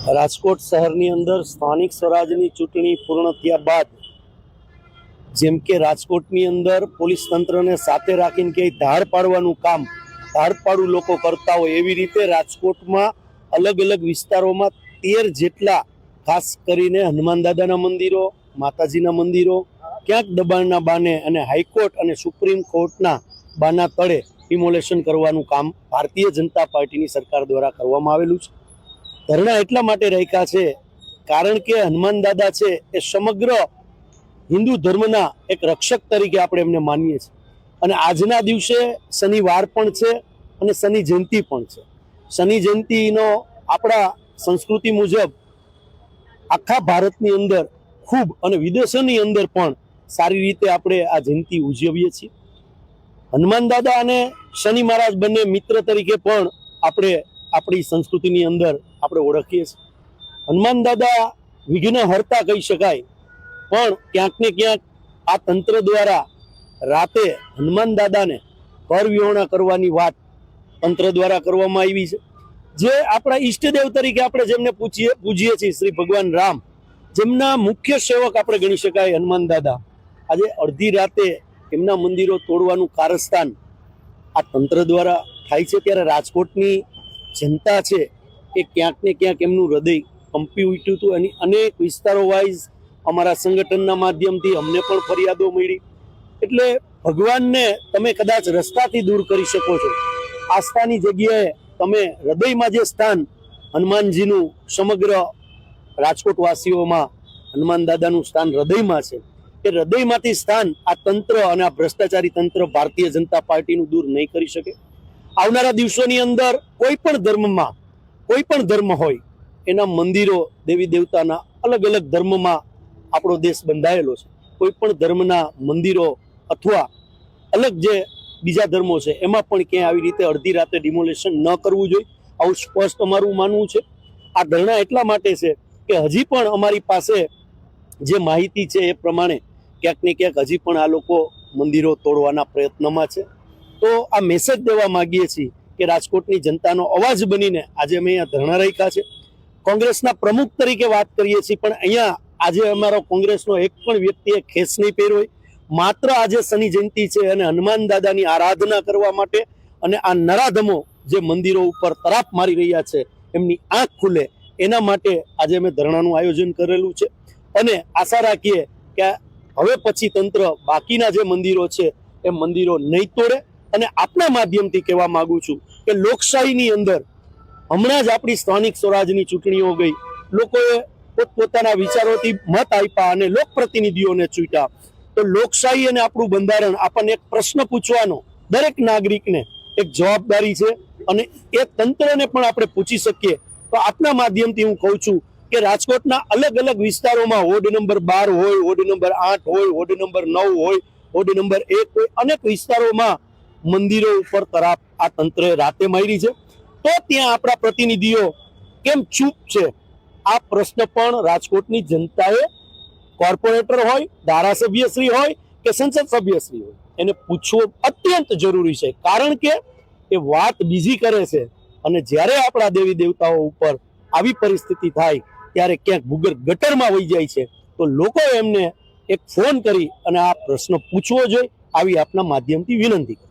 રાજકોટ શહેરની અંદર સ્થાનિક સ્વરાજની ચૂંટણી પૂર્ણ થયા બાદ જેમ કે રાજકોટની અંદર પોલીસ તંત્રને સાથે રાખીને કે ધાડ પાડવાનું કામ ધાડપાડું લોકો કરતા હોય એવી રીતે રાજકોટમાં અલગ અલગ વિસ્તારોમાં 13 જેટલા ખાસ કરીને હનુમાન દાદાના મંદિરો, માતાજીના મંદિરો ક્યાંક દબાણના બાને અને હાઈકોર્ટ અને સુપ્રીમ કોર્ટના બાના તળે ડિમોલેશન કરવાનું કામ ભારતીય જનતા પાર્ટીની સરકાર દ્વારા કરવામાં આવેલું છે। ધરણા એટલા માટે રાખ્યા છે કારણ કે હનુમાન દાદા છે એ સમગ્ર હિન્દુ ધર્મના એક રક્ષક તરીકે આપણે એમને માનીએ છીએ અને આજના દિવસે શનિવાર પણ છે અને શનિ જયંતિ પણ છે। શનિ જયંતિનો આપણા સંસ્કૃતિ મુજબ આખા ભારતની અંદર ખૂબ અને વિદેશોની અંદર પણ સારી રીતે આપણે આ જયંતિ ઉજવીએ છીએ। હનુમાન દાદા અને શનિ મહારાજ બંને મિત્ર તરીકે પણ આપણે આપણી સંસ્કૃતિની અંદર આપણે ઓળખીએ છીએ। હનુમાન દાદા વિઘ્ન હર્તા કહી શકાય, પણ ક્યાંક ને ક્યાંક આ તંત્ર દ્વારા રાતે હનુમાન દાદાને ઘર વિહોણા કરવાની વાત તંત્ર દ્વારા કરવામાં આવી છે। જે આપણા ઈષ્ટદેવ તરીકે આપણે જેમને પૂજીએ છીએ શ્રી ભગવાન રામ, જેમના મુખ્ય સેવક આપણે ગણી શકાય હનુમાન દાદા, આજે અડધી રાતે એમના મંદિરો તોડવાનું કારસ્તાન આ તંત્ર દ્વારા થાય છે। ત્યારે રાજકોટની જનતા છે એ ક્યાંક ને ક્યાંક એમનું હૃદય કંપી ઉઠ્યું હતું અને અનેક વિસ્તારો વાઇઝ અમારા સંગઠનના માધ્યમથી અમને પણ ફરિયાદો મળી। એટલે ભગવાનને તમે કદાચ રસ્તાથી દૂર કરી શકો છો, આસ્થાની જગ્યાએ તમે હૃદયમાં જે સ્થાન હનુમાનજીનું સમગ્ર રાજકોટવાસીઓમાં હનુમાન દાદાનું સ્થાન હૃદયમાં છે, એ હૃદયમાંથી સ્થાન આ તંત્ર અને આ ભ્રષ્ટાચારી તંત્ર ભારતીય જનતા પાર્ટીનું દૂર નહીં કરી શકે। આવનારા દિવસોની અંદર કોઈ પણ ધર્મ હોય એના મંદિરો દેવી દેવતાના અલગ અલગ ધર્મમાં આપણો દેશ બંધાયેલો છે। કોઈ પણ ધર્મના મંદિરો અથવા અલગ જે બીજા ધર્મો છે એમાં પણ ક્યાંય આવી રીતે અડધી રાતે ડિમોલેશન ન કરવું જોઈએ, આવું સ્પષ્ટ અમારું માનવું છે। આ ધરણા એટલા માટે છે કે હજી પણ અમારી પાસે જે માહિતી છે એ પ્રમાણે ક્યાંક ને ક્યાંક હજી પણ આ લોકો મંદિરો તોડવાના પ્રયત્નમાં છે। તો આ મેસેજ દેવા માંગીએ છીએ કે રાજકોટની જનતાનો અવાજ બનીને આજે અમે અહીંયા ધરણા રાખ્યા છે। કોંગ્રેસના પ્રમુખ તરીકે વાત કરીએ છીએ, પણ અહીંયા આજે અમારો કોંગ્રેસનો એક પણ વ્યક્તિએ ખેસ નહીં પહેર્યો હોય। માત્ર આજે શનિ જયંતિ છે અને હનુમાન દાદાની આરાધના કરવા માટે અને આ નરાધમો જે મંદિરો ઉપર તરાપ મારી રહ્યા છે એમની આંખ ખુલે એના માટે આજે અમે ધરણાનું આયોજન કરેલું છે અને આશા રાખીએ કે હવે પછી તંત્ર બાકીના જે મંદિરો છે એ મંદિરો નહીં તોડે। અને આપના માધ્યમથી કહેવા માંગુ છું કે લોકશાહીની અંદર હમણાં જ આપણી સ્થાનિક સ્વરાજની ચૂંટણીઓ ગઈ, લોકોએ પોતપોતાના વિચારોથી મત આપ્યા અને લોકપ્રતિનિધિઓને ચૂંટ્યા। તો લોકશાહી અને આપણું બંધારણ આપણને એક પ્રશ્ન પૂછવાનો દરેક નાગરિકને એક જવાબદારી છે અને એ તંત્રને પણ આપણે પૂછી શકીએ। તો આપના માધ્યમથી હું કહું છું કે રાજકોટના અલગ અલગ વિસ્તારોમાં વોર્ડ નંબર 12 હોય, વોર્ડ નંબર 8 હોય, વોર્ડ નંબર 9 હોય, વોર્ડ નંબર 1 હોય, અનેક વિસ્તારોમાં મંદિરો ઉપર તરાપ આ તંત્રએ રાતે મારી છે। તો ત્યાં આપણા પ્રતિનિધિઓ કેમ ચૂપ છે? આ પ્રશ્ન પણ રાજકોટની જનતાએ કોર્પોરેટર હોય, ધારાસભ્યશ્રી હોય કે સંસદ સભ્યશ્રી હોય એને પૂછવો અત્યંત જરૂરી છે, કારણ કે એ વાત બીજી કરે છે અને જ્યારે આપણા દેવી દેવતાઓ ઉપર આવી પરિસ્થિતિ થાય ત્યારે ક્યાંક ભૂગર્ભ ગટરમાં વહી જાય છે। તો લોકો એમને એક ફોન કરી અને આ પ્રશ્ન પૂછવો જોઈએ, આવી આપના માધ્યમથી વિનંતી કરું।